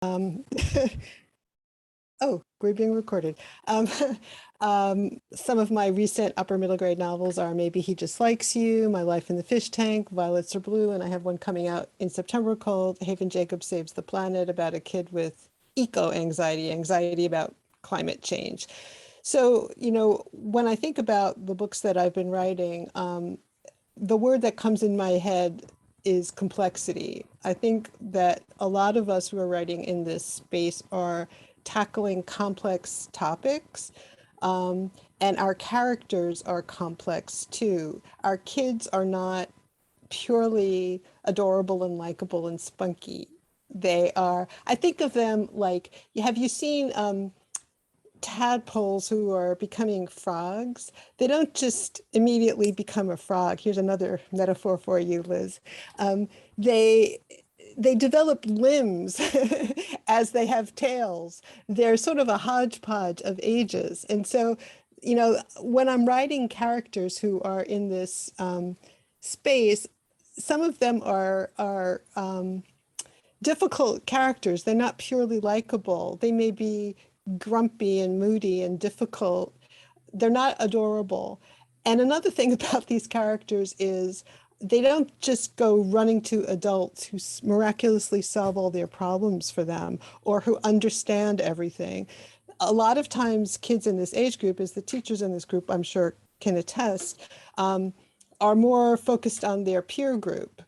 Um, oh, we're being recorded. Some of my recent upper middle grade novels are Maybe He Just Likes You, My Life in the Fish Tank, Violets Are Blue, and I have one coming out in September called Haven Jacob Saves the Planet, about a kid with eco-anxiety, anxiety about climate change. So, when I think about the books that I've been writing, the word that comes in my head is complexity. I think that a lot of us who are writing in this space are tackling complex topics, and our characters are complex too. Our kids are not purely adorable and likable and spunky. They are, I think of them like, have you seen tadpoles who are becoming frogs? They don't just immediately become a frog. Here's another metaphor for you, Liz. They develop limbs as they have tails. They're sort of a hodgepodge of ages. And so, when I'm writing characters who are in this space, some of them are difficult characters. They're not purely likable. They may be grumpy and moody and difficult. They're not adorable. And another thing about these characters is they don't just go running to adults who miraculously solve all their problems for them or who understand everything. A lot of times kids in this age group, as the teachers in this group I'm sure can attest, are more focused on their peer group.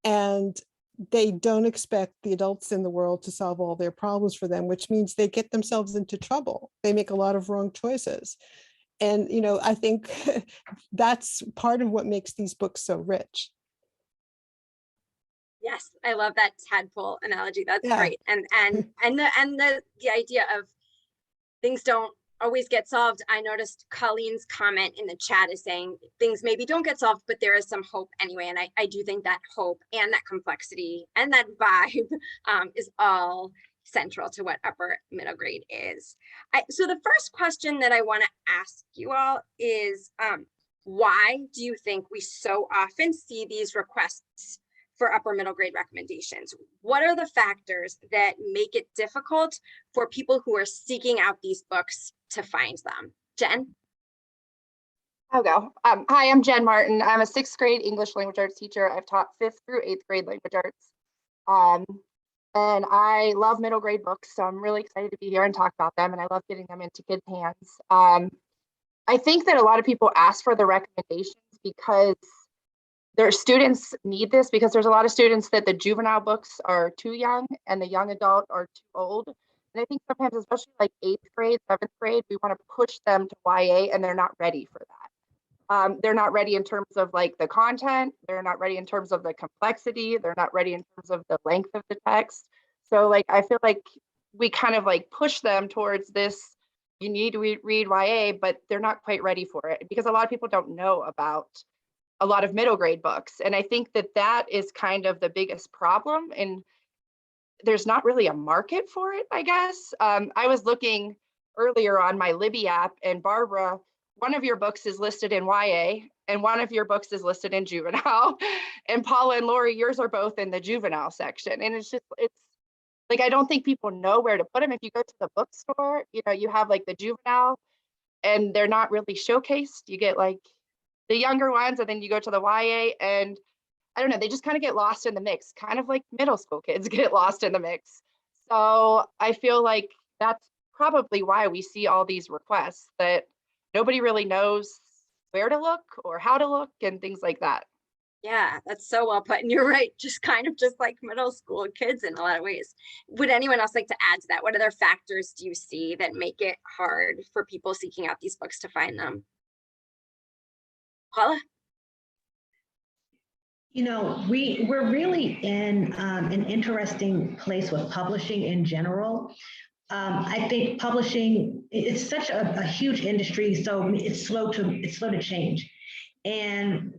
And they don't expect the adults in the world to solve all their problems for them, which means they get themselves into trouble. They make a lot of wrong choices. And, I think that's part of what makes these books so rich. Yes, I love that tadpole analogy. That's Yeah. great. And the idea of things don't always get solved. I noticed Colleen's comment in the chat is saying things maybe don't get solved, but there is some hope anyway. And I do think that hope and that complexity and that vibe is all central to what upper middle grade is. So the first question that I want to ask you all is, why do you think we so often see these requests for upper middle grade recommendations? What are the factors that make it difficult for people who are seeking out these books to find them? Jen? I'll go. Hi, I'm Jen Martin. I'm a 6th grade English language arts teacher. I've taught 5th through 8th grade language arts. And I love middle grade books, so I'm really excited to be here and talk about them, and I love getting them into kids' hands. I think that a lot of people ask for the recommendations because their students need this, because there's a lot of students that the juvenile books are too young and the young adult are too old. And I think sometimes, especially like 8th grade, 7th grade, we want to push them to YA and they're not ready for that. They're not ready in terms of like the content. They're not ready in terms of the complexity. They're not ready in terms of the length of the text. So like, I feel like we kind of like push them towards this, you need to read YA, but they're not quite ready for it because a lot of people don't know about a lot of middle grade books. And I think that that is kind of the biggest problem. And there's not really a market for it, I guess. I was looking earlier on my Libby app, and Barbara, one of your books is listed in YA and one of your books is listed in juvenile. And Paula and Laurie, yours are both in the juvenile section. And it's like, I don't think people know where to put them. If you go to the bookstore, you have like the juvenile and they're not really showcased. You get like the younger ones, and then you go to the YA, and I don't know, they just kind of get lost in the mix, kind of like middle school kids get lost in the mix. So I feel like that's probably why we see all these requests, that nobody really knows where to look or how to look and things like that. Yeah, that's so well put. And you're right, just kind of just like middle school kids in a lot of ways. Would anyone else like to add to that? What other factors do you see that make it hard for people seeking out these books to find them? Paula? We're really in an interesting place with publishing in general. I think publishing, it's such a huge industry, so it's slow to change. And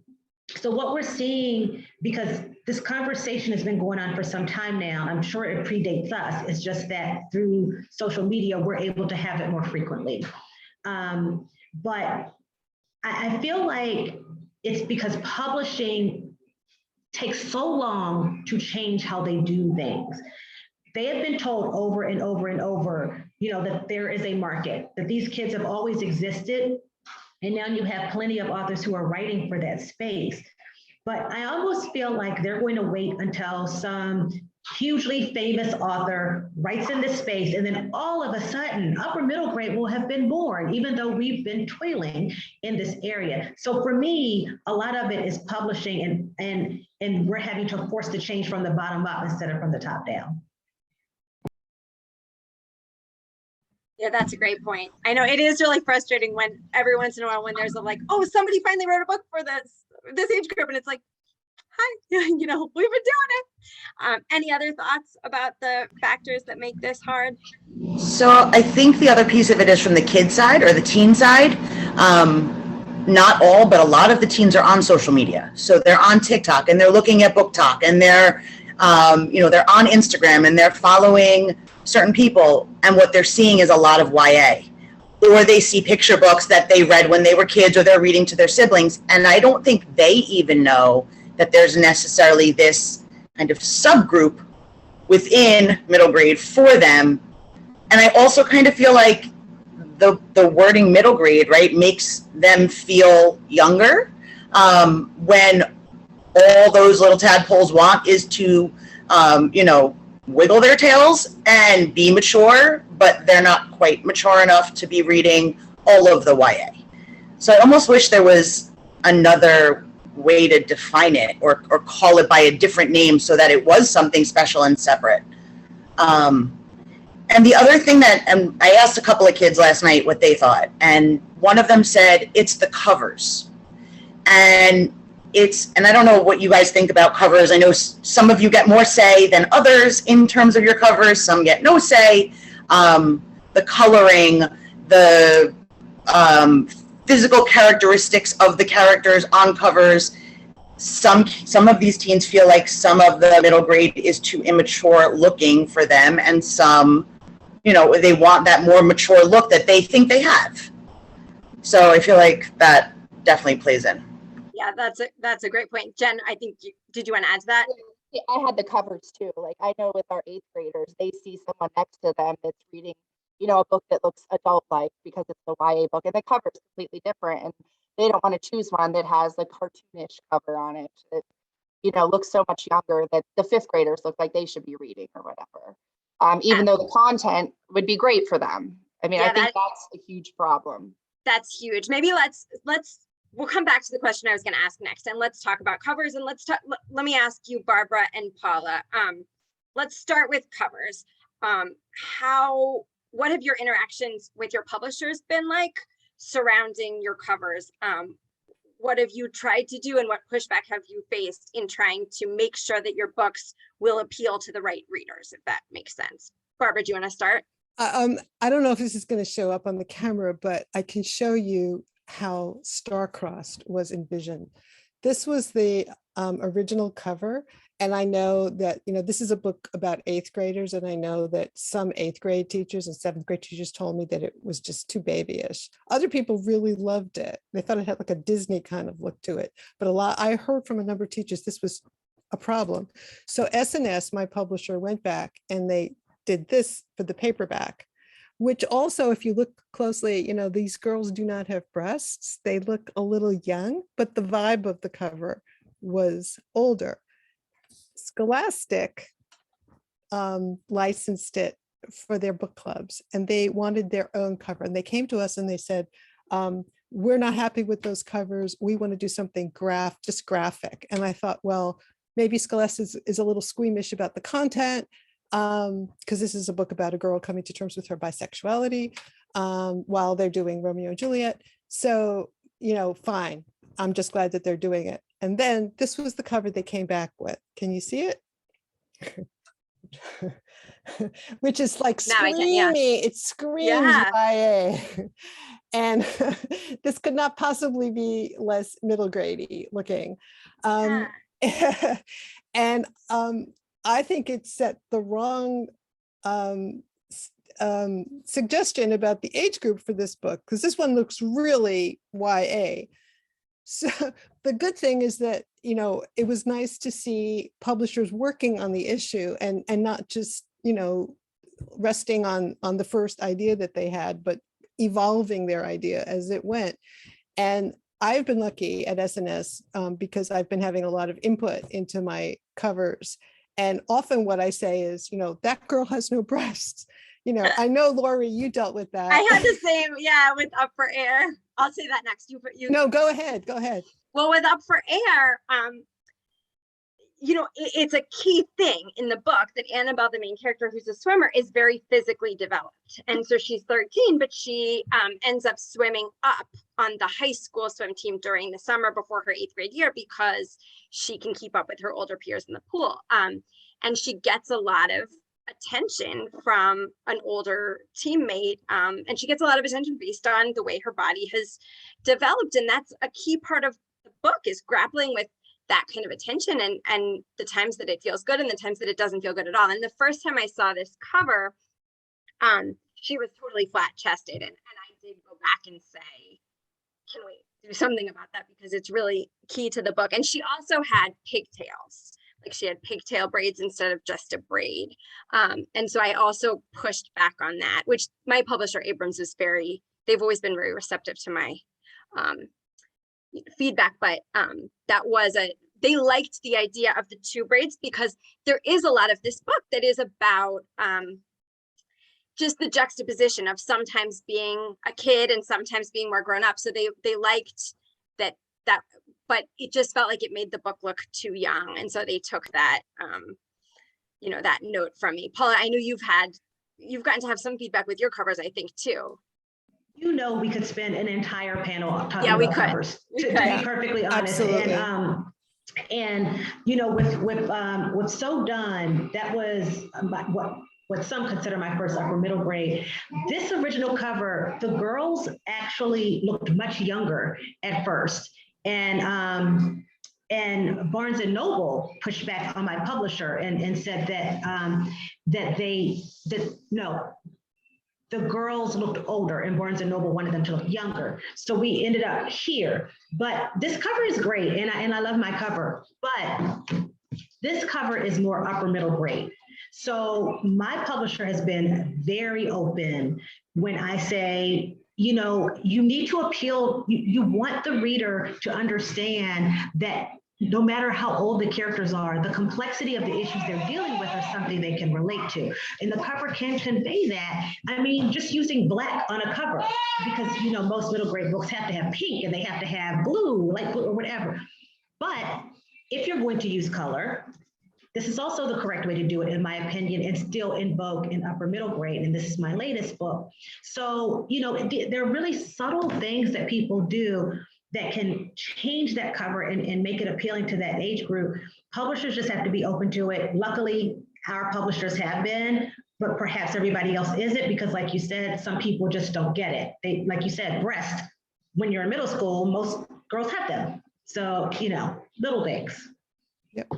so what we're seeing, because this conversation has been going on for some time now, I'm sure it predates us, it's just that through social media, we're able to have it more frequently. But I feel like it's because publishing takes so long to change how they do things. they have been told over and over and over, that there is a market, that these kids have always existed. And now you have plenty of authors who are writing for that space. But I almost feel like they're going to wait until some hugely famous author writes in this space, and then all of a sudden, upper middle grade will have been born, even though we've been toiling in this area. So for me, a lot of it is publishing, and we're having to force the change from the bottom up instead of from the top down. Yeah, that's a great point. I know it is really frustrating when every once in a while when there's a like, oh, somebody finally wrote a book for this age group, and it's like, hi, we've been doing it. Any other thoughts about the factors that make this hard? So I think the other piece of it is from the kid side or the teen side. Not all, but a lot of the teens are on social media. So they're on TikTok and they're looking at Book Talk, and they're on Instagram and they're following certain people, and what they're seeing is a lot of YA. Or they see picture books that they read when they were kids, or they're reading to their siblings. And I don't think they even know that there's necessarily this kind of subgroup within middle grade for them. And I also kind of feel like the wording middle grade, right, makes them feel younger, when all those little tadpoles want is to, wiggle their tails and be mature, but they're not quite mature enough to be reading all of the YA. So I almost wish there was another way to define it, or call it by a different name so that it was something special and separate. And the other thing that, I asked a couple of kids last night what they thought, and one of them said it's the covers. And I don't know what you guys think about covers. I know some of you get more say than others in terms of your covers. Some get no say. The coloring, the physical characteristics of the characters on covers. Some of these teens feel like some of the middle grade is too immature looking for them, and some, they want that more mature look that they think they have. So I feel like that definitely plays in. Yeah, that's a great point. Jen, I think, did you want to add to that? Yeah, I had the covers too. Like, I know with our 8th graders, they see someone next to them that's reading, a book that looks adult-like because it's a YA book, and the cover is completely different, and they don't want to choose one that has a cartoonish cover on it that, looks so much younger that the 5th graders look like they should be reading or whatever. Even though the content would be great for them. I mean, I think that's a huge problem. That's huge. Maybe we'll come back to the question I was going to ask next, and let's talk about covers. And let me ask you, Barbara and Paula. Let's start with covers. What have your interactions with your publishers been like surrounding your covers? What have you tried to do, and what pushback have you faced in trying to make sure that your books will appeal to the right readers, if that makes sense? Barbara, do you want to start? I don't know if this is going to show up on the camera, but I can show you how Star-Crossed was envisioned. This was the original cover. And I know that, this is a book about 8th graders. And I know that some 8th grade teachers and 7th grade teachers told me that it was just too babyish. Other people really loved it. They thought it had like a Disney kind of look to it. But I heard from a number of teachers, this was a problem. So S&S, my publisher, went back and they did this for the paperback, which also, if you look closely, these girls do not have breasts. They look a little young, but the vibe of the cover was older. Scholastic licensed it for their book clubs, and they wanted their own cover. And they came to us and they said, we're not happy with those covers. We want to do something just graphic. And I thought, well, maybe Scholastic is a little squeamish about the content, because this is a book about a girl coming to terms with her bisexuality while they're doing Romeo and Juliet. So, fine. I'm just glad that they're doing it. And then this was the cover they came back with. Can you see it? Which is like screaming, it screams YA. And this could not possibly be less middle grade-y looking. And I think it set the wrong suggestion about the age group for this book, because this one looks really YA. So the good thing is that, it was nice to see publishers working on the issue and not just you know, resting on the first idea that they had, but evolving their idea as it went. And I've been lucky at SNS because I've been having a lot of input into my covers. And often what I say is, you know, that girl has no breasts. You know, I know, Laurie, you dealt with that. I had the same, yeah, with Up for Air. I'll say that next. You. No, go ahead. Go ahead. Well, with Up for Air, you know, it's a key thing in the book that Annabelle, the main character who's a swimmer, is very physically developed. And so she's 13, but she ends up swimming up on the high school swim team during the summer before her 8th grade year because she can keep up with her older peers in the pool. And she gets a lot of attention from an older teammate. And she gets a lot of attention based on the way her body has developed. And that's a key part of the book, is grappling with that kind of attention and the times that it feels good and the times that it doesn't feel good at all. And the first time I saw this cover, she was totally flat chested. And I did go back and say, can we do something about that? Because it's really key to the book. And she also had pigtails, like she had pigtail braids instead of just a braid. And so I also pushed back on that, which my publisher Abrams is they've always been very receptive to my feedback, but they liked the idea of the 2 braids because there is a lot of this book that is about just the juxtaposition of sometimes being a kid and sometimes being more grown up. So they liked that, but it just felt like it made the book look too young. And so they took that, you know, that note from me. Paula, I know you've gotten to have some feedback with your covers, I think, too. You know, we could spend an entire panel talking about covers, to be perfectly honest. Absolutely. And you know, with So Done, that was what some consider my first upper middle grade. This original cover, the girls actually looked much younger at first, and Barnes and Noble pushed back on my publisher and said that the girls looked older and Barnes and Noble wanted them to look younger. So we ended up here, but this cover is great. And I love my cover, but this cover is more upper middle grade. So my publisher has been very open when I say, you know, you need to appeal, you want the reader to understand that no matter how old the characters are, the complexity of the issues they're dealing with are something they can relate to. And the cover can convey that. I mean, just using black on a cover, because, you know, most middle grade books have to have pink and they have to have blue, like blue or whatever. But if you're going to use color, this is also the correct way to do it, in my opinion, and still in vogue in upper middle grade. And this is my latest book. So, you know, there are really subtle things that people do that can change that cover and make it appealing to that age group. Publishers just have to be open to it. Luckily, our publishers have been, but perhaps everybody else isn't, because like you said, some people just don't get it. They, like you said, breast, when you're in middle school, most girls have them. So, you know, little things. Yep.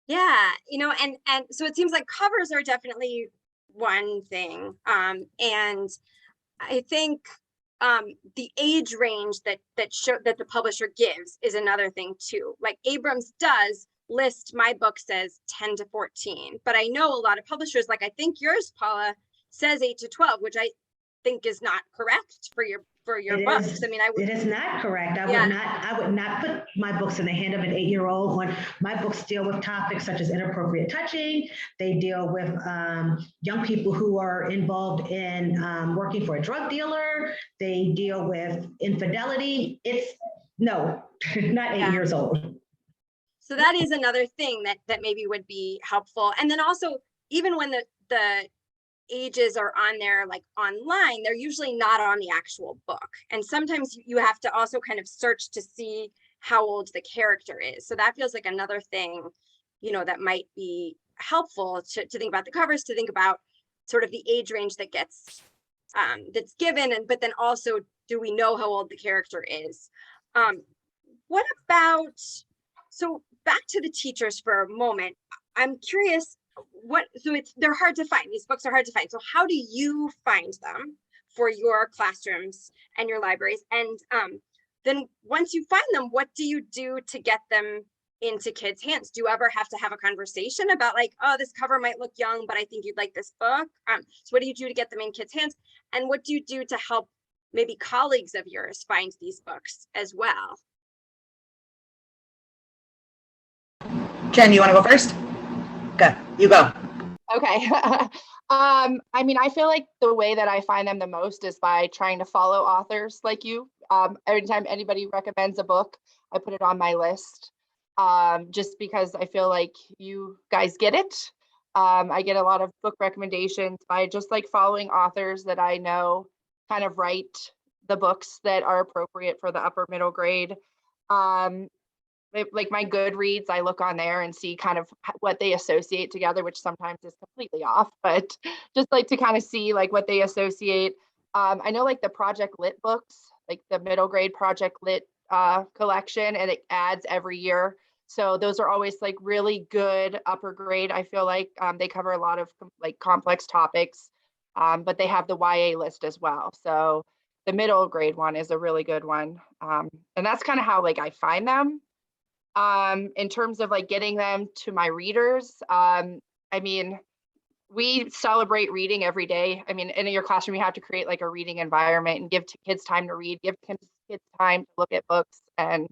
Yeah, you know, and so it seems like covers are definitely one thing. And I think the age range that the publisher gives is another thing too. Like Abrams does list my book says 10 to 14, but I know a lot of publishers, like I think yours, Paula, says 8 to 12, which I think is not correct for your books. I mean, it is not correct. I would not put my books in the hand of an 8-year-old. When my books deal with topics such as inappropriate touching, they deal with young people who are involved in working for a drug dealer. They deal with infidelity. It's not 8 years old. So that is another thing that maybe would be helpful. And then also, even when the ages are on there, like online, they're usually not on the actual book. And sometimes you have to also kind of search to see how old the character is. So that feels like another thing, you know, that might be helpful to think about the covers, to think about sort of the age range that gets that's given, but then also, do we know how old the character is? What about, so back to the teachers for a moment. I'm curious, they're hard to find. These books are hard to find. So how do you find them for your classrooms and your libraries? And then once you find them, what do you do to get them into kids' hands? Do you ever have to have a conversation about like, oh, this cover might look young, but I think you'd like this book? So what do you do to get them in kids' hands? And what do you do to help maybe colleagues of yours find these books as well? Jen, you want to go first? Okay, you go. Okay. I mean, I feel like the way that I find them the most is by trying to follow authors like you. Every time anybody recommends a book, I put it on my list, just because I feel like you guys get it. I get a lot of book recommendations by just like following authors that I know kind of write the books that are appropriate for the upper middle grade. Like my Goodreads, I look on there and see kind of what they associate together, which sometimes is completely off, but just like to kind of see like what they associate. I know like the Project Lit books, like the middle grade Project Lit collection, and it adds every year. So those are always like really good upper grade. I feel like they cover a lot of like complex topics, but they have the YA list as well. So the middle grade one is a really good one. And that's kind of how like I find them. In terms of like getting them to my readers, I mean, we celebrate reading every day. I mean, in your classroom, you have to create like a reading environment and give kids time to read, give kids time to look at books and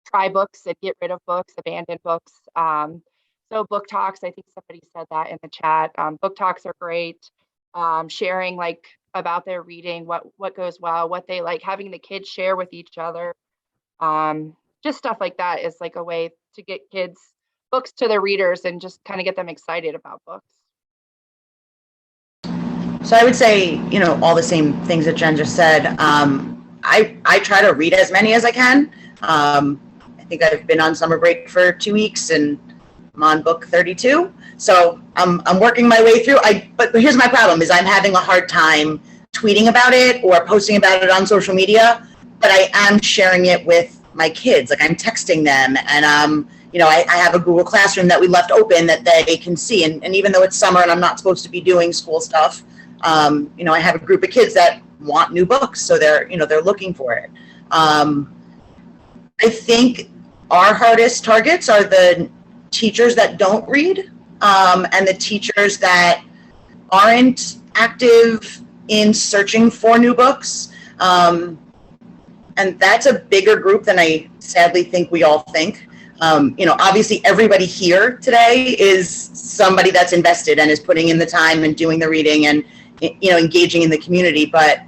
try books and get rid of books, abandon books. So book talks, I think somebody said that in the chat. Book talks are great. Sharing like about their reading, what goes well, what they like, having the kids share with each other. Just stuff like that is like a way to get kids books to their readers and just kind of get them excited about books. So I would say, you know, all the same things that Jen just said. I try to read as many as I can. I think I've been on summer break for 2 weeks and I'm on book 32. So I'm working my way through. But here's my problem is I'm having a hard time tweeting about it or posting about it on social media, but I am sharing it with my kids. Like I'm texting them and you know, I have a Google Classroom that we left open that they can see. And even though it's summer and I'm not supposed to be doing school stuff, you know, I have a group of kids that want new books. So they're, you know, they're looking for it. I think our hardest targets are the teachers that don't read and the teachers that aren't active in searching for new books. And that's a bigger group than I sadly think we all think. You know, obviously everybody here today is somebody that's invested and is putting in the time and doing the reading and, you know, engaging in the community. But,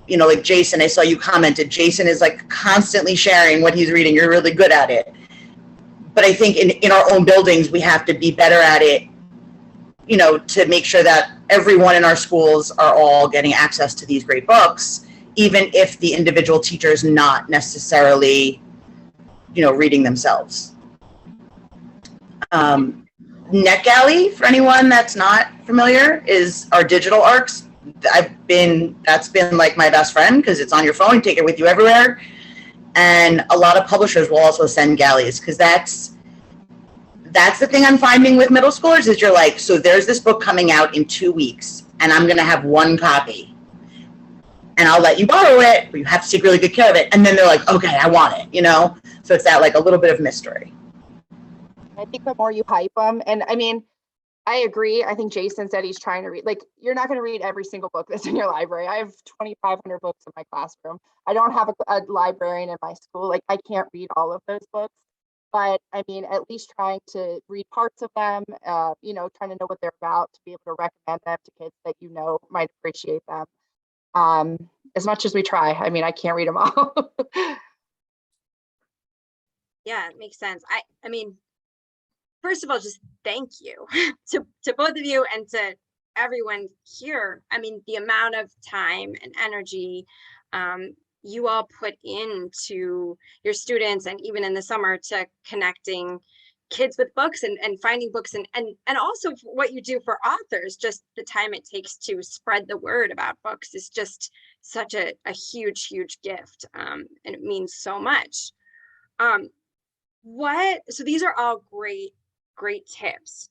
you know, like Jason, I saw you commented, Jason is like constantly sharing what he's reading. You're really good at it. But I think in our own buildings, we have to be better at it, you know, to make sure that everyone in our schools are all getting access to these great books, even if the individual teacher is not necessarily, you know, reading themselves. NetGalley, for anyone that's not familiar, is our digital ARCs. That's been like my best friend because it's on your phone, you take it with you everywhere. And a lot of publishers will also send galleys because that's the thing I'm finding with middle schoolers is you're like, so there's this book coming out in 2 weeks and I'm going to have one copy. And I'll let you borrow it, but you have to take really good care of it. And then they're like, okay, I want it, you know? So it's that like a little bit of mystery. I think the more you hype them, and I mean, I agree. I think Jason said he's trying to read, like, you're not going to read every single book that's in your library. I have 2,500 books in my classroom. I don't have a librarian in my school. Like, I can't read all of those books. But I mean, at least trying to read parts of them, you know, trying to know what they're about to be able to recommend them to kids that you know might appreciate them. As much as we try, I mean, I can't read them all. Yeah, it makes sense. I mean, first of all, just thank you to both of you and to everyone here. I mean, the amount of time and energy you all put into your students and even in the summer to connecting kids with books and finding books and also what you do for authors, just the time it takes to spread the word about books is just such a huge, huge gift. And it means so much. So these are all great tips.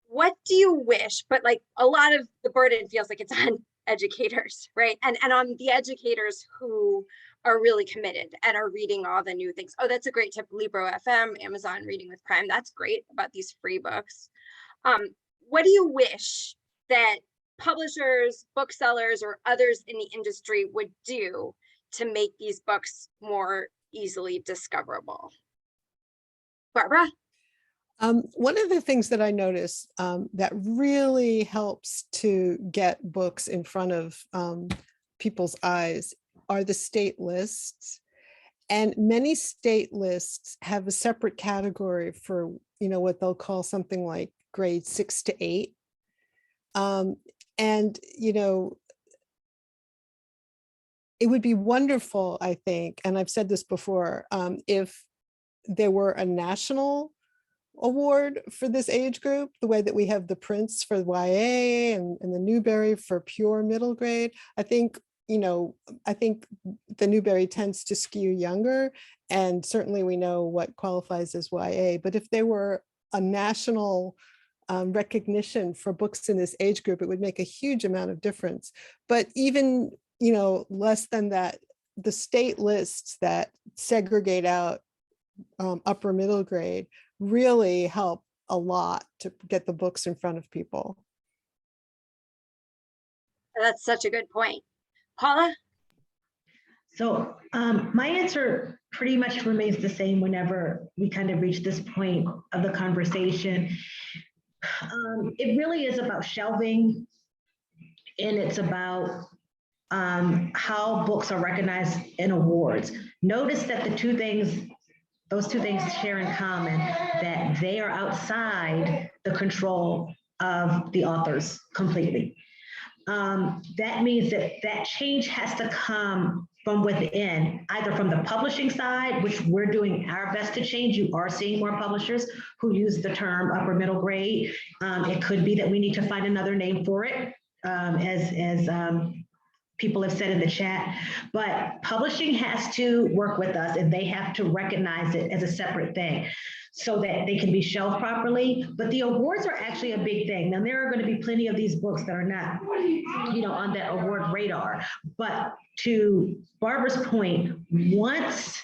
What do you wish, but like a lot of the burden feels like it's on educators, right? And on the educators who are really committed and are reading all the new things. Oh, that's a great tip. Libro FM, Amazon Reading with Prime. That's great about these free books. What do you wish that publishers, booksellers, or others in the industry would do to make these books more easily discoverable? Barbara? One of the things that I noticed that really helps to get books in front of people's eyes are the state lists. And many state lists have a separate category for, what they'll call something like grade 6 to 8. And, it would be wonderful, I think, and I've said this before, if there were a national award for this age group, the way that we have the Prince for YA and the Newbery for pure middle grade. I think the Newbery tends to skew younger, and certainly we know what qualifies as YA, but if there were a national recognition for books in this age group, it would make a huge amount of difference. But even, less than that, the state lists that segregate out upper middle grade really help a lot to get the books in front of people. That's such a good point. Paula? So my answer pretty much remains the same whenever we kind of reach this point of the conversation. It really is about shelving, and it's about how books are recognized in awards. Notice that those two things share in common that they are outside the control of the authors completely. That means that change has to come from within, either from the publishing side, which we're doing our best to change. You are seeing more publishers who use the term upper middle grade. It could be that we need to find another name for it, as people have said in the chat, but publishing has to work with us, and they have to recognize it as a separate thing so that they can be shelved properly. But the awards are actually a big thing. Now, there are going to be plenty of these books that are not, on that award radar. But to Barbara's point, once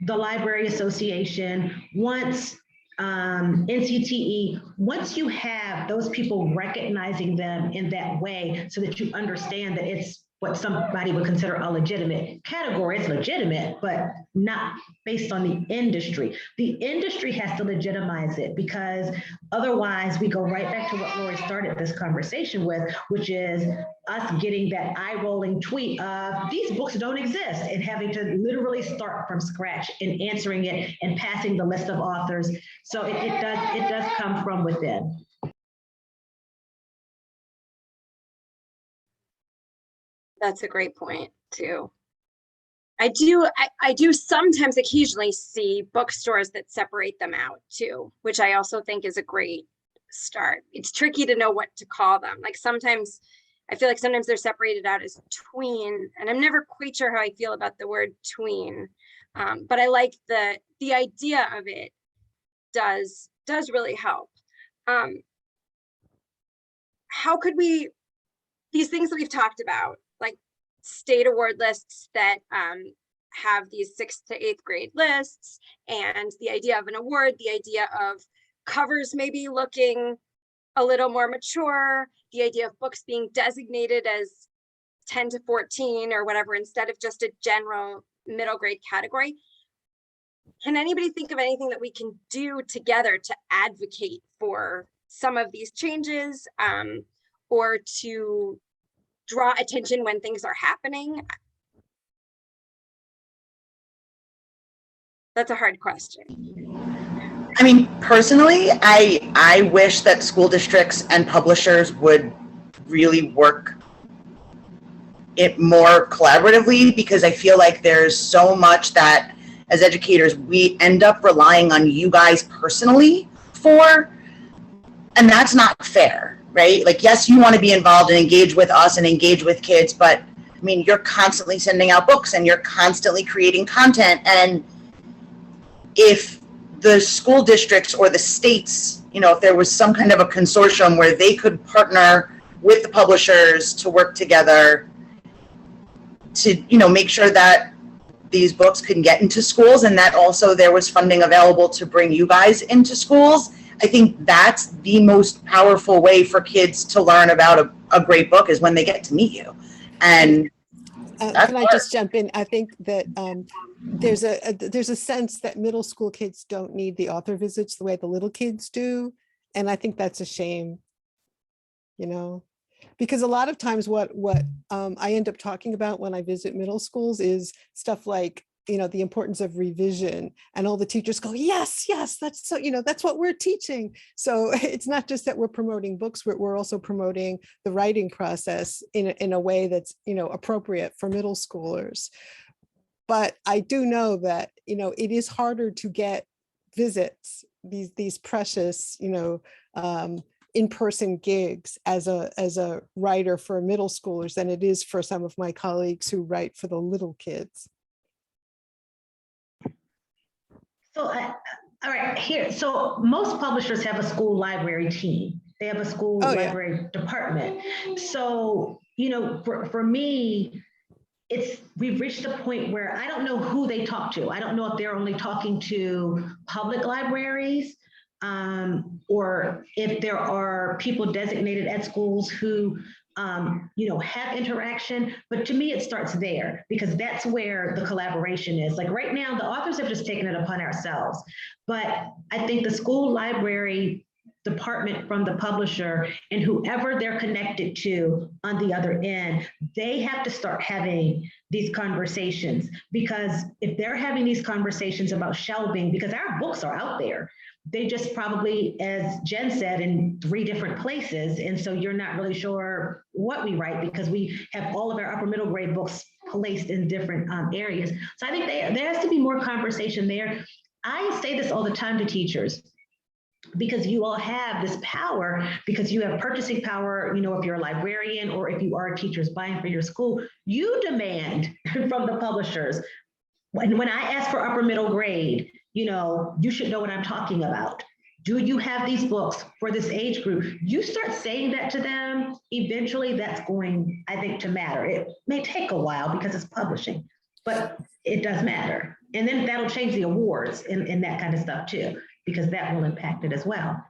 the Library Association, once NCTE, once you have those people recognizing them in that way so that you understand that it's what somebody would consider a legitimate category. It's legitimate, but not based on the industry. The industry has to legitimize it, because otherwise we go right back to what Laurie started this conversation with, which is us getting that eye-rolling tweet of these books don't exist, and having to literally start from scratch and answering it and passing the list of authors. So it does come from within. That's a great point too. I do sometimes occasionally see bookstores that separate them out too, which I also think is a great start. It's tricky to know what to call them. Like sometimes I feel like sometimes they're separated out as tween, and I'm never quite sure how I feel about the word tween. But I like the idea of it does really help. How could we, these things that we've talked about, like state award lists that have these 6th to 8th grade lists, and the idea of an award, the idea of covers maybe looking a little more mature, the idea of books being designated as 10 to 14 or whatever, instead of just a general middle grade category. Can anybody think of anything that we can do together to advocate for some of these changes, or to draw attention when things are happening? That's a hard question. I mean, personally, I wish that school districts and publishers would really work it more collaboratively, because I feel like there's so much that as educators we end up relying on you guys personally for, and that's not fair, right? Like, yes, you want to be involved and engage with us and engage with kids, but I mean, you're constantly sending out books and you're constantly creating content, and if the school districts or the states, if there was some kind of a consortium where they could partner with the publishers to work together to, make sure that these books can get into schools, and that also there was funding available to bring you guys into schools. I think that's the most powerful way for kids to learn about a great book, is when they get to meet you. And can I just jump in? I think that there's a sense that middle school kids don't need the author visits the way the little kids do. And I think that's a shame, you know, because a lot of times what I end up talking about when I visit middle schools is stuff like, you know, the importance of revision, and all the teachers go, yes, that's so, you know, that's what we're teaching. So it's not just that we're promoting books, we're also promoting the writing process in a way that's, you know, appropriate for middle schoolers. But I do know that, you know, it is harder to get visits, these precious, you know, in-person gigs as a writer for middle schoolers than it is for some of my colleagues who write for the little kids. So, all right, here. So most publishers have a school library team. They have a school library department. So, you know, for me, we've reached a point where I don't know who they talk to. I don't know if they're only talking to public libraries, or if there are people designated at schools who you know, have interaction. But to me, it starts there, because that's where the collaboration is. Like right now, the authors have just taken it upon ourselves. But I think the school library department from the publisher and whoever they're connected to on the other end, they have to start having these conversations, because if they're having these conversations about shelving, because our books are out there, they just probably, as Jen said, in 3 different places. And so you're not really sure what we write, because we have all of our upper middle grade books placed in different areas. So I think there has to be more conversation there. I say this all the time to teachers, because you all have this power, because you have purchasing power, you know, if you're a librarian or if you are teachers buying for your school, you demand from the publishers. When I ask for upper middle grade, you know, you should know what I'm talking about. Do you have these books for this age group? You start saying that to them, eventually that's going, I think, to matter. It may take a while because it's publishing, but it does matter. And then that'll change the awards and that kind of stuff too, because that will impact it as well.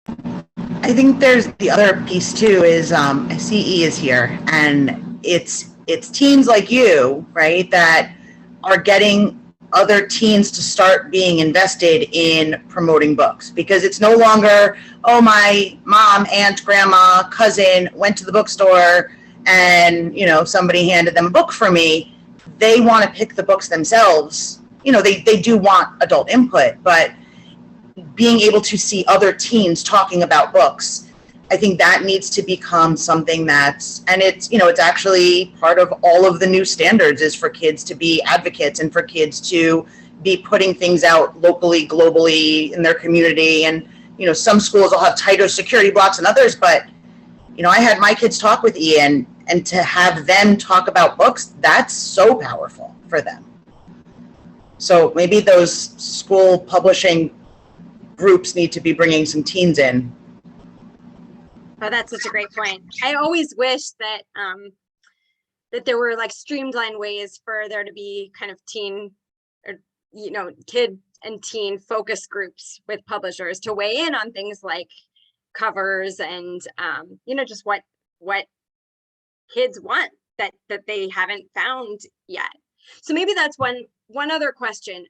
I think there's the other piece too is CE is here, and it's teens like you, right, that are getting other teens to start being invested in promoting books, because it's no longer, oh, my mom, aunt, grandma, cousin went to the bookstore and, you know, somebody handed them a book for me. They want to pick the books themselves. You know, they do want adult input, but being able to see other teens talking about books, I think that needs to become something that's, and it's, you know, it's actually part of all of the new standards, is for kids to be advocates and for kids to be putting things out locally, globally, in their community. And, you know, some schools will have tighter security blocks than others, but, you know, I had my kids talk with Ian, and to have them talk about books, that's so powerful for them. So maybe those school publishing groups need to be bringing some teens in. Oh, that's such a great point. I always wish that that there were like streamlined ways for there to be kind of teen, or, you know, kid and teen focus groups with publishers to weigh in on things like covers and you know, just what kids want that they haven't found yet. So maybe that's one other question.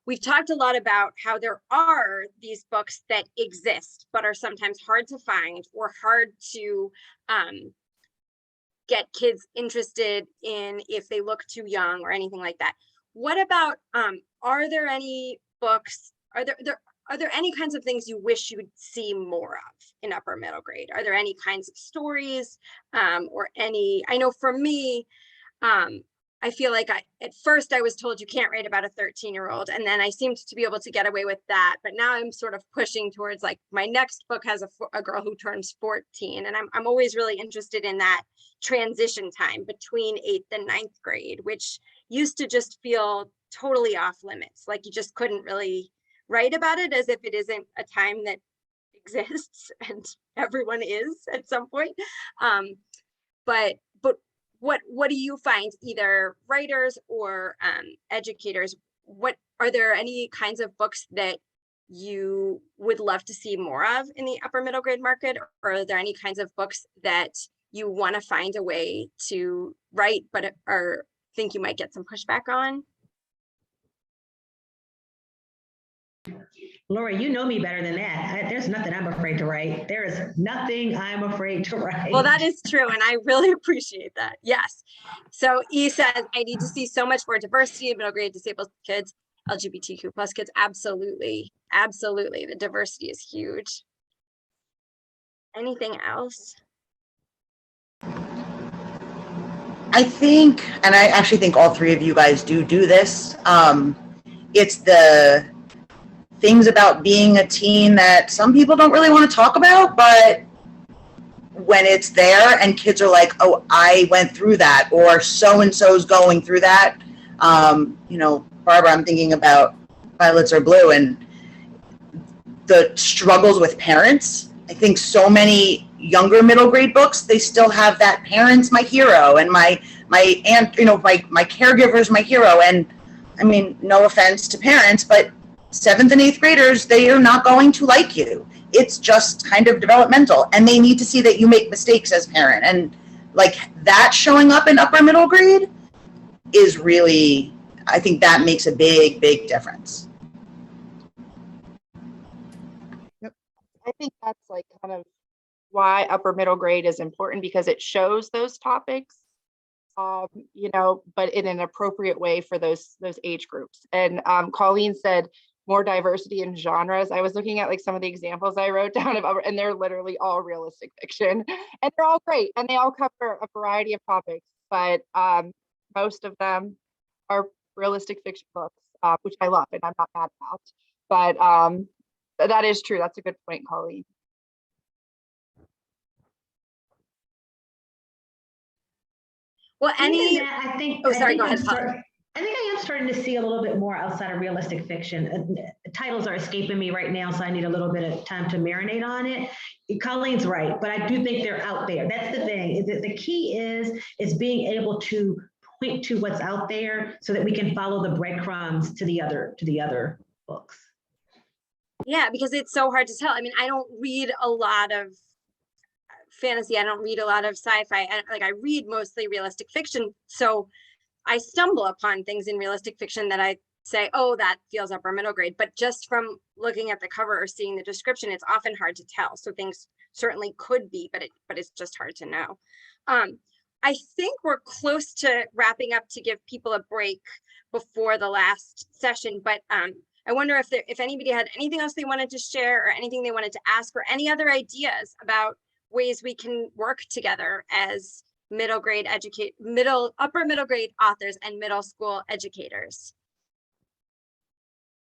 We've talked a lot about how there are these books that exist, but are sometimes hard to find or hard to get kids interested in if they look too young or anything like that. What about, are there any books, are there any kinds of things you wish you would see more of in upper middle grade? Are there any kinds of stories or any, I know for me, I feel like at first I was told you can't write about a 13-year-old, and then I seemed to be able to get away with that. But now I'm sort of pushing towards, like, my next book has a girl who turns 14, and I'm always really interested in that transition time between 8th and 9th grade, which used to just feel totally off limits. Like you just couldn't really write about it, as if it isn't a time that exists, and everyone is at some point. But what do you find, either writers or educators, what are there any kinds of books that you would love to see more of in the upper middle grade market, or are there any kinds of books that you want to find a way to write but or think you might get some pushback on? Laurie, you know me better than that. There's nothing I'm afraid to write. There is nothing I'm afraid to write. Well, that is true, and I really appreciate that. Yes. So E says, I need to see so much more diversity in middle grade disabled kids, LGBTQ plus kids. Absolutely. Absolutely. The diversity is huge. Anything else? I think, and I actually think all three of you guys do this. It's the things about being a teen that some people don't really want to talk about, but when it's there and kids are like, oh, I went through that, or so-and-so's going through that. You know, Barbara, I'm thinking about Violets Are Blue and the struggles with parents. I think so many younger middle grade books, they still have that parent's my hero, and my aunt, you know, my caregiver's my hero. And I mean, no offense to parents, but 7th and 8th graders, they are not going to like you. It's just kind of developmental, and they need to see that you make mistakes as parent. And like that showing up in upper middle grade is really, I think that makes a big, big difference. Yep. I think that's like kind of why upper middle grade is important, because it shows those topics, you know, but in an appropriate way for those age groups. And Colleen said more diversity in genres. I was looking at like some of the examples I wrote down of, and they're literally all realistic fiction, and they're all great, and they all cover a variety of topics, but most of them are realistic fiction books, which I love and I'm not mad about. But that is true. That's a good point, Colleen. Well, any, I think, oh, sorry, go I'm ahead. I think I am starting to see a little bit more outside of realistic fiction. Titles are escaping me right now, so I need a little bit of time to marinate on it. Colleen's right, but I do think they're out there. That's the thing. The key is being able to point to what's out there so that we can follow the breadcrumbs to the other books. Yeah, because it's so hard to tell. I mean, I don't read a lot of fantasy. I don't read a lot of sci-fi. I read mostly realistic fiction. So I stumble upon things in realistic fiction that I say, oh, that feels upper middle grade. But just from looking at the cover or seeing the description, it's often hard to tell. So things certainly could be, but it's just hard to know. I think we're close to wrapping up to give people a break before the last session. But I wonder if anybody had anything else they wanted to share, or anything they wanted to ask, or any other ideas about ways we can work together as upper middle grade authors and middle school educators.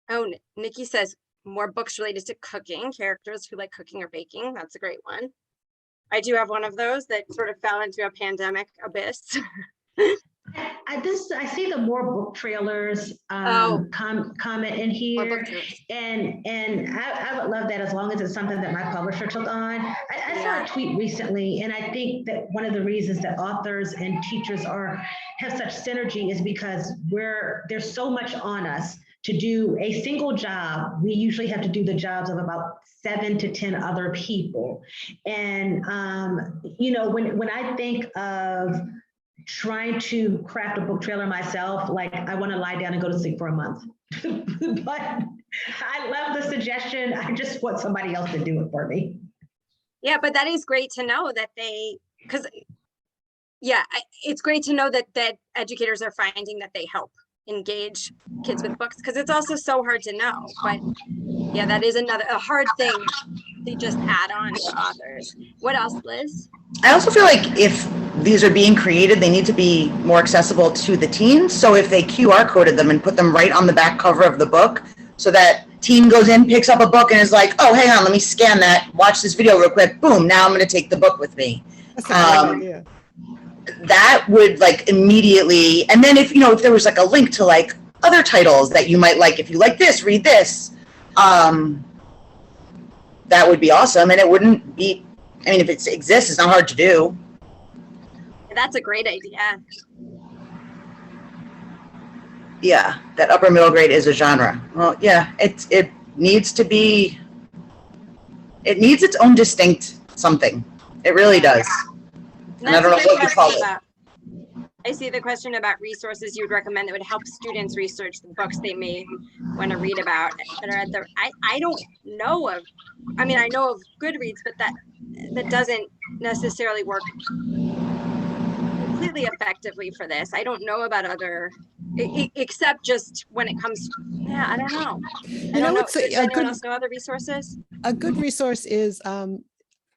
Oh, Nikki says more books related to cooking, characters who like cooking or baking. That's a great one. I do have one of those that sort of fell into a pandemic abyss. I see the more book trailers comment in here, and I would love that, as long as it's something that my publisher took on. I saw a tweet recently, and I think that one of the reasons that authors and teachers have such synergy is because there's so much on us. To do a single job, we usually have to do the jobs of about 7 to 10 other people. And you know, when I think of trying to craft a book trailer myself, like I want to lie down and go to sleep for a month. But I love the suggestion. I just want somebody else to do it for me. Yeah, but that is great to know that it's great to know that educators are finding that they help engage kids with books, because it's also so hard to know. But yeah, that is a hard thing to just add on to authors. What else, Liz? I also feel like if these are being created, they need to be more accessible to the teens. So if they QR coded them and put them right on the back cover of the book, so that teen goes in, picks up a book, and is like, oh, hang on, let me scan that, watch this video real quick, boom, now I'm going to take the book with me. That's a great idea. That would like immediately, and then if there was like a link to like other titles that you might like, if you like this, read this, that would be awesome. And it wouldn't be, I mean, if it exists, it's not hard to do. That's a great idea. Yeah, that upper middle grade is a genre. Well, yeah, it needs to be, it needs its own distinct something. It really does. And I don't know what you call it. I see the question about resources you would recommend that would help students research the books they may want to read about that are at the, I don't know of, I mean, I know of Goodreads, but that doesn't necessarily work completely effectively for this. I don't know about other, except just when it comes, yeah, I don't know. I don't know. Does anyone else know other resources? A good resource is,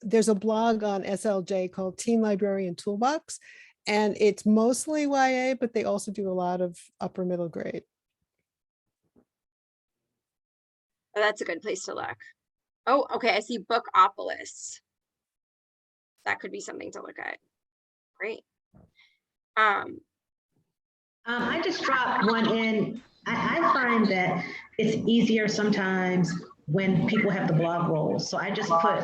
there's a blog on SLJ called Teen Librarian Toolbox, and it's mostly YA, but they also do a lot of upper middle grade. Oh, that's a good place to look. Oh, okay. I see Bookopolis. That could be something to look at. Great. I just dropped one in. I find that it's easier sometimes when people have the blog roles. So I just put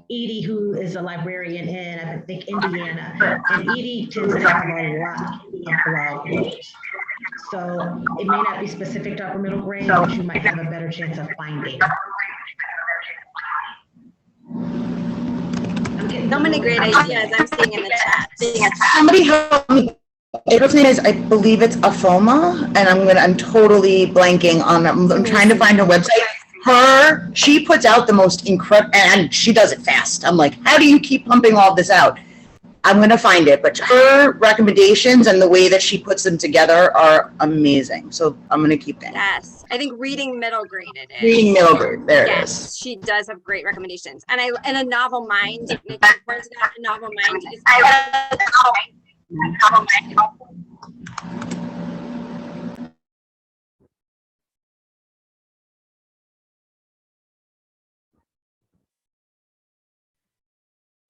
Edie, who is a librarian in, I think, Indiana. And Edie tends to have a lot of blog roles. So it may not be specific to upper middle grade, but you might have a better chance of finding. So many great ideas I'm seeing in the chat. Somebody help me. April's name is, I believe it's Afoma, and I'm totally blanking on, I'm trying to find her website. She puts out the most incredible, and she does it fast. I'm like, how do you keep pumping all this out? I'm going to find it, but her recommendations and the way that she puts them together are amazing. So I'm going to keep that. Yes, I think reading middle grade it is. Reading middle grade, there it is. Yes, she does have great recommendations. And a novel mind, Nikki points out, a novel mind is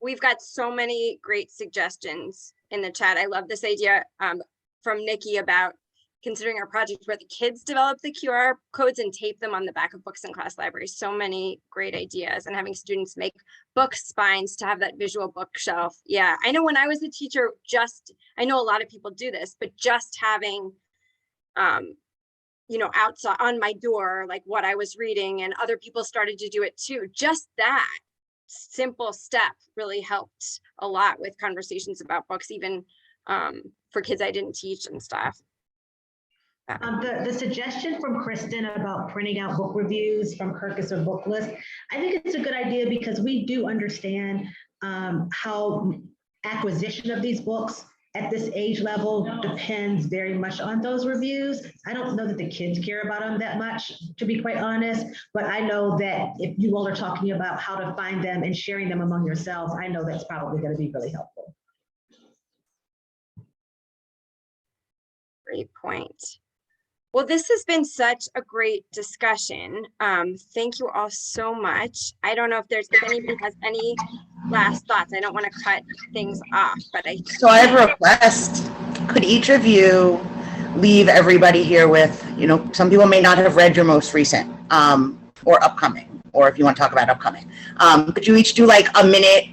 we've got so many great suggestions in the chat. I love this idea from Nikki about considering our project where the kids develop the QR codes and tape them on the back of books in class libraries. So many great ideas, and having students make book spines to have that visual bookshelf. Yeah, I know when I was a teacher, I know a lot of people do this, but just having, you know, outside on my door, like what I was reading, and other people started to do it too. Just that simple step really helped a lot with conversations about books, even for kids I didn't teach and stuff. The suggestion from Kristen about printing out book reviews from Kirkus or Booklist, I think it's a good idea because we do understand how acquisition of these books at this age level depends very much on those reviews. I don't know that the kids care about them that much, to be quite honest, but I know that if you all are talking about how to find them and sharing them among yourselves, I know that's probably going to be really helpful. Great point. Well, this has been such a great discussion. Thank you all so much. I don't know if anybody has any last thoughts. I don't want to cut things off, but So I have a request. Could each of you leave everybody here with, you know, some people may not have read your most recent or upcoming, or if you want to talk about upcoming, could you each do like a minute,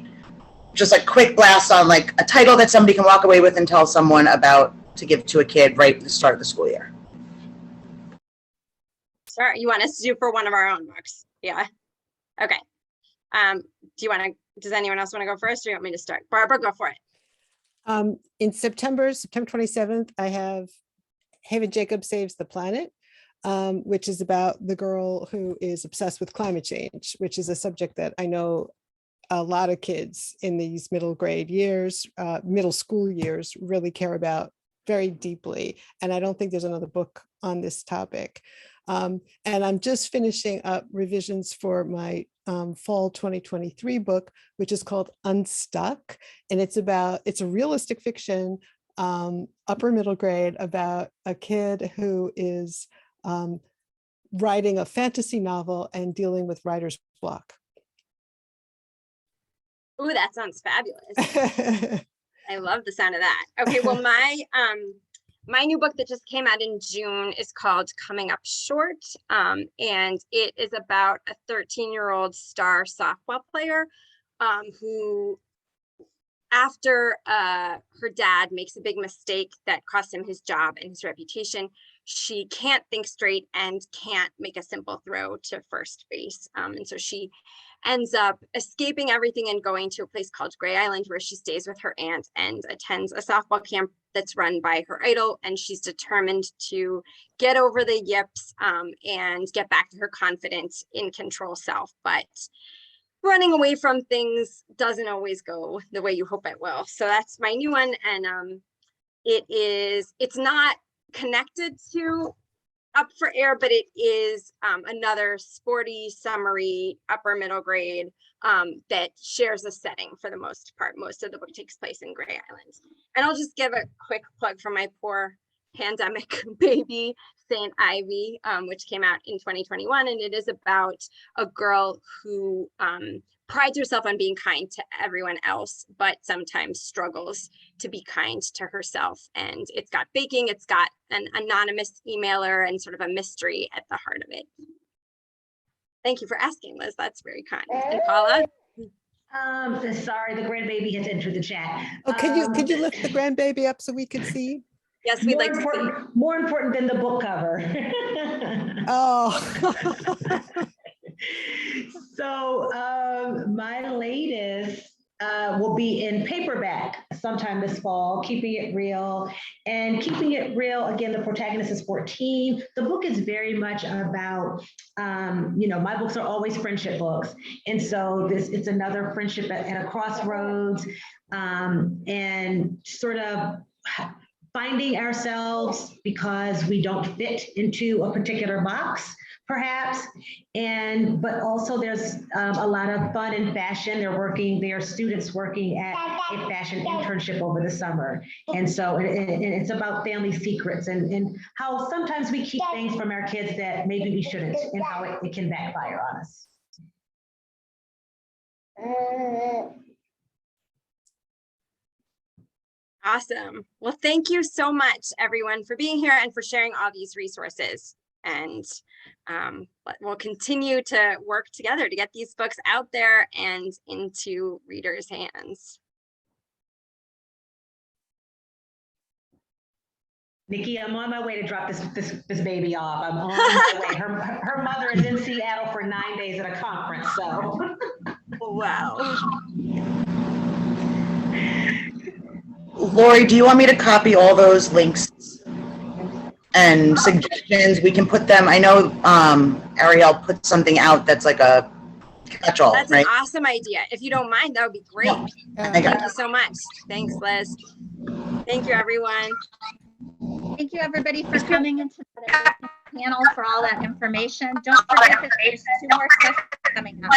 just like quick blast on like a title that somebody can walk away with and tell someone about to give to a kid right at the start of the school year? Sure. You want us to do for one of our own books? Yeah. Okay. Does anyone else want to go first, or you want me to start? Barbara, go for it. In September 27th, I have Haven Jacob Saves the Planet, which is about the girl who is obsessed with climate change, which is a subject that I know a lot of kids in these middle grade years, middle school years, really care about very deeply. And I don't think there's another book on this topic. And I'm just finishing up revisions for my fall 2023 book, which is called Unstuck. And it's a realistic fiction, upper middle grade, about a kid who is writing a fantasy novel and dealing with writer's block. Ooh, that sounds fabulous. I love the sound of that. Okay, well, my new book that just came out in June is called Coming Up Short, and it is about a 13-year-old star softball player who after her dad makes a big mistake that costs him his job and his reputation, she can't think straight and can't make a simple throw to first base. And so she ends up escaping everything and going to a place called Gray Island, where she stays with her aunt and attends a softball camp that's run by her idol. And she's determined to get over the yips and get back to her confident, in control self. But running away from things doesn't always go the way you hope it will. So that's my new one. And it's not connected to Up for Air, but it is another sporty, summery, upper middle grade that shares a setting for the most part. Most of the book takes place in Gray Island. And I'll just give a quick plug for my poor pandemic baby, Saint Ivy, which came out in 2021. And it is about a girl who prides herself on being kind to everyone else, but sometimes struggles to be kind to herself. And it's got baking, it's got an anonymous emailer, and sort of a mystery at the heart of it. Thank you for asking, Liz. That's very kind. And Paula? Sorry, the grandbaby has entered the chat. Oh, could you lift the grandbaby up so we could see? Yes, we'd like to see. More important than the book cover. Oh. So my latest will be in paperback sometime this fall, Keeping It Real. And Keeping It Real, again, the protagonist is 14. The book is very much about, my books are always friendship books. And so it's another friendship at a crossroads, and sort of finding ourselves because we don't fit into a particular box, perhaps. But also there's a lot of fun in fashion. There are students working at a fashion internship over the summer. And so it's about family secrets and how sometimes we keep things from our kids that maybe we shouldn't, and how it can backfire on us. Awesome. Well, thank you so much, everyone, for being here and for sharing all these resources. And we'll continue to work together to get these books out there and into readers' hands. Nikki, I'm on my way to drop this baby off. I'm on my way. Her mother is in Seattle for 9 days at a conference, so. Wow. Laurie, do you want me to copy all those links and suggestions? We can put them, I know Ariel put something out that's like a catch-all, That's right? an awesome idea. If you don't mind, that would be great. Yeah. Thank you so much. Thanks, Liz. Thank you, everyone. Thank you, everybody, for coming into the panel, for all that information. Don't forget that there's 2 more sessions coming up.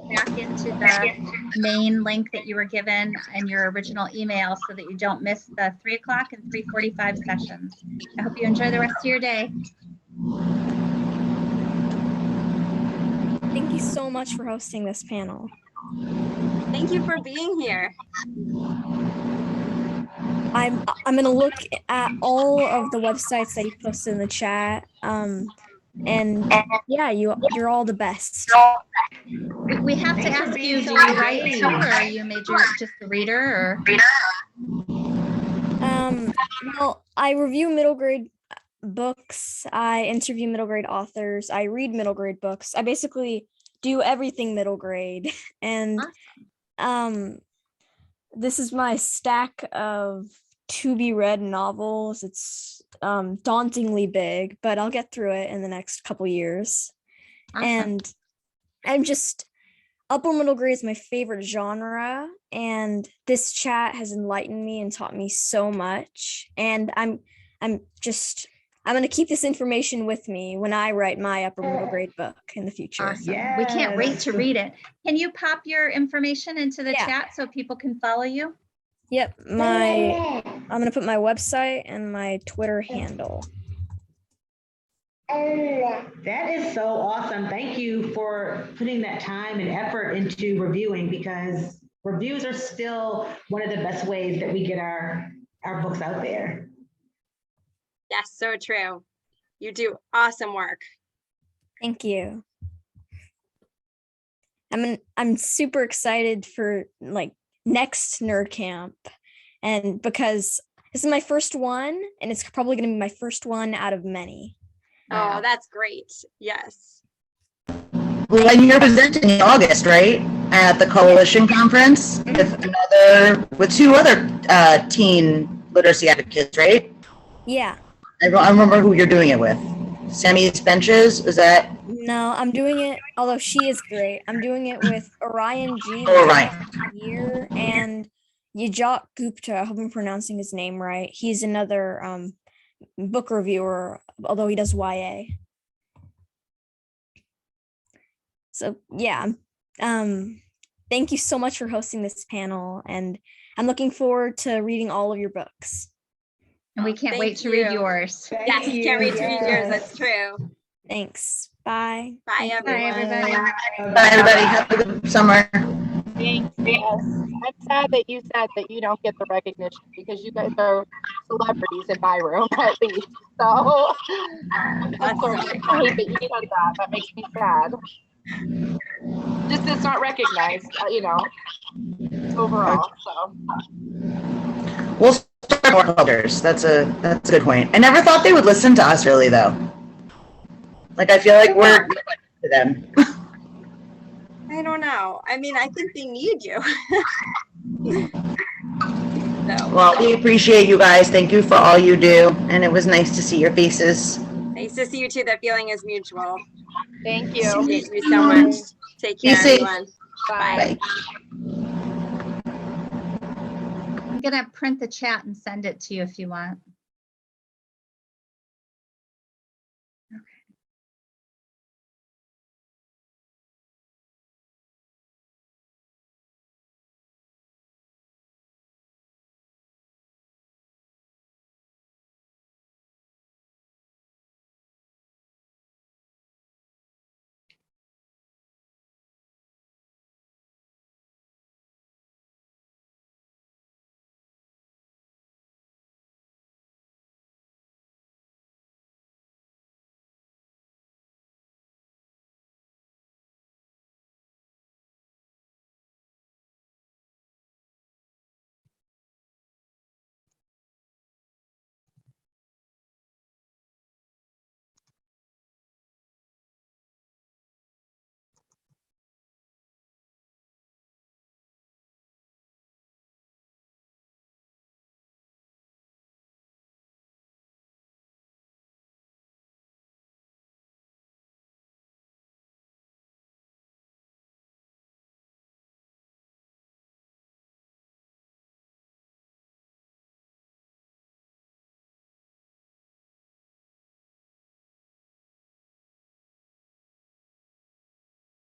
Back into the main link that you were given in your original email so that you don't miss the 3 o'clock and 3:45 sessions. I hope you enjoy the rest of your day. Thank you so much for hosting this panel. Thank you for being here. I'm gonna look at all of the websites that you posted in the chat. And yeah, you're all the best. We have to ask you, do you write too, or are you just a reader, or? Well, I review middle grade books. I interview middle grade authors. I read middle grade books. I basically do everything middle grade. And this is my stack of to be read novels. It's dauntingly big, but I'll get through it in the next couple years. Awesome. And I'm just, upper middle grade is my favorite genre, and this chat has enlightened me and taught me so much. And I'm going to keep this information with me when I write my upper middle grade book in the future. Awesome. Yes. We can't wait to read it. Can you pop your information into the chat so people can follow you? Yep, I'm going to put my website and my Twitter handle. That is so awesome. Thank you for putting that time and effort into reviewing, because reviews are still one of the best ways that we get our books out there. Yes, so true. You do awesome work. Thank you. I'm super excited for next nerd camp. And because this is my first one, and it's probably going to be my first one out of many. Oh, that's great. Yes. Well, and you're presenting in August, right? At the Coalition Conference with two other teen literacy advocates, right? Yeah. I remember who you're doing it with. Sammy's Benches, is that? No, I'm doing it, although she is great. I'm doing it with Orion G. Oh, right. Year and Yajat Gupta. I hope I'm pronouncing his name right. He's another book reviewer, although he does YA. So yeah, thank you so much for hosting this panel, and I'm looking forward to reading all of your books. And we can't Thank wait to read you. yours. Yes, can't wait to read yours. That's true. Thanks. Bye. Bye, Bye, everyone. everybody. Bye, everybody. Have a good summer. Thanks. Yes. I'm sad that you said that you don't get the recognition because you guys are celebrities in my room at least. So That's sorry. I hate that you said that. That makes me sad. Just it's not recognized, overall. So We'll start more publishers. That's a good point. I never thought they would listen to us, really, though. Like, I feel like we're good to them. I don't know. I mean, I think they need you. So, Well, we appreciate you guys. Thank you for all you do. And it was nice to see your faces. nice to see you too. That feeling is mutual. thank you. Thank you so much. Take Be care, safe. everyone. Bye. I'm gonna print the chat and send it to you if you want.